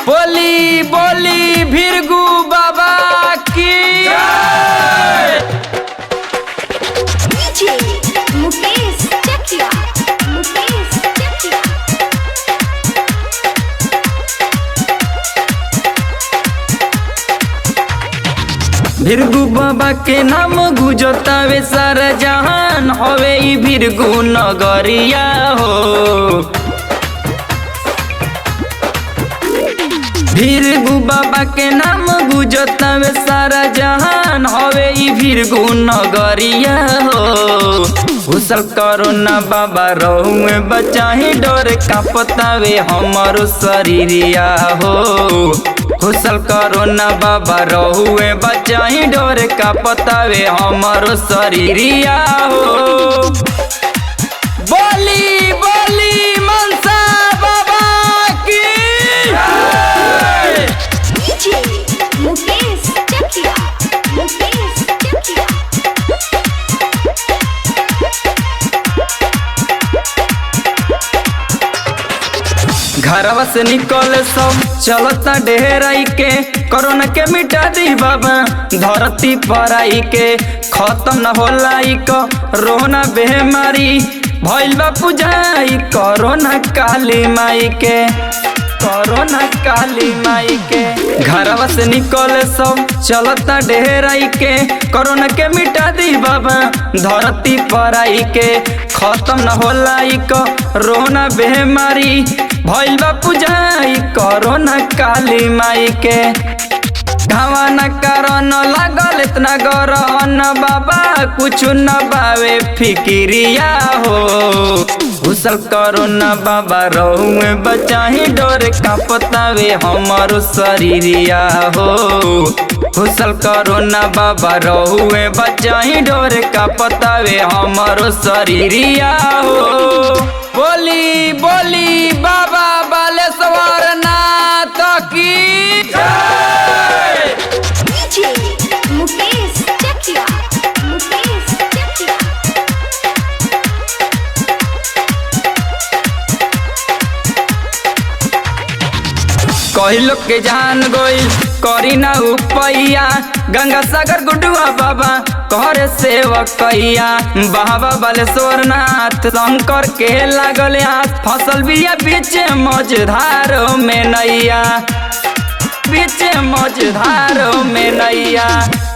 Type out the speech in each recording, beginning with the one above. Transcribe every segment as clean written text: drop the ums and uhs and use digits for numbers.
बोली बोली भिरगु बाबा की डीजे मुकेश चकिया भिरगु बाबा के नाम गुजतावे सारा जहान हवे ई भिरगु नगरिया हो। भिरगु बाबा के नाम गुजतावे सारा जहान हवे ई भिरगु नगरिया हो। घुसल करो ना बाबा रहुए बचाही डर कांपतावे हमारो शरीरिया हो। घुसल करो ना बाबा रहुए बचाही डर कांपतावे हमारो शरीरिया हो। बोली बोली मनसा बाबा की डीजे मुकेश चकिया घरवा से निकल सब चलता डेराई के कोरोना के मिटा दी बाबा धरती पर आई के खत्म न होला ई कोरोना बेमारी भइल बा पुजाई कोरोना काली माई के कोरोना काली माई के घरवा से निकल सब चलता डेराई के कोरोना के मिटा दी बाबा धरती पर आई के खत्म न होला ई कोरोना बेमारी भइल बा पुजाई कोरोना काली माई के घावा न करन लागल इतना गरन बाबा कुछ न बावे फिकिरिया हो। घुसल करो ना बाबा रहुए बचाही डर कांपतावे हमारो शरीरिया हो। घुसल करो ना बाबा रहुए बचाही डर कांपतावे हमारो शरीरिया हो। बोली बोली बाबा बालेश्वर नाथ की जय। डीजे मुकेश चकिया कहिलो के जान गोइल करी ना उपैया गंगा सागर गुडुआ बाबा करे सेवकैया बाबा बालेश्वर नाथ शंकर के लागल आस फसल बिया बीच मझधार में नैया बीच मझधार में नैया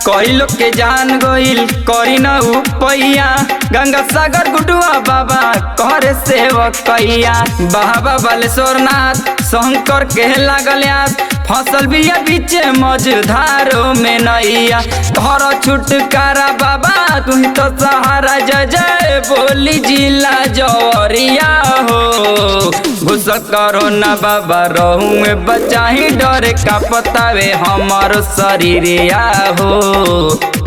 कहिलो के जान गोइल करी ना उपैया गंगा सागर गुडुआ बाबा करे सेवकैया बाबा बालेश्वर नाथ शंकर के लागल आस फसल बिया बीच मझधार में नैया घर छुटकारा बाबा तुम तो सहारा जय जय बोली जिला जवरिया हो। घुसल करो ना बाबा रहुए बचाही डर कांपतावे हमारो शरीरिया हो।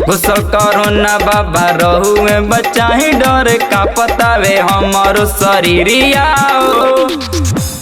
घुसल करो ना बाबा रहुए बचाही डर कांपतावे हमारो शरीरिया हो।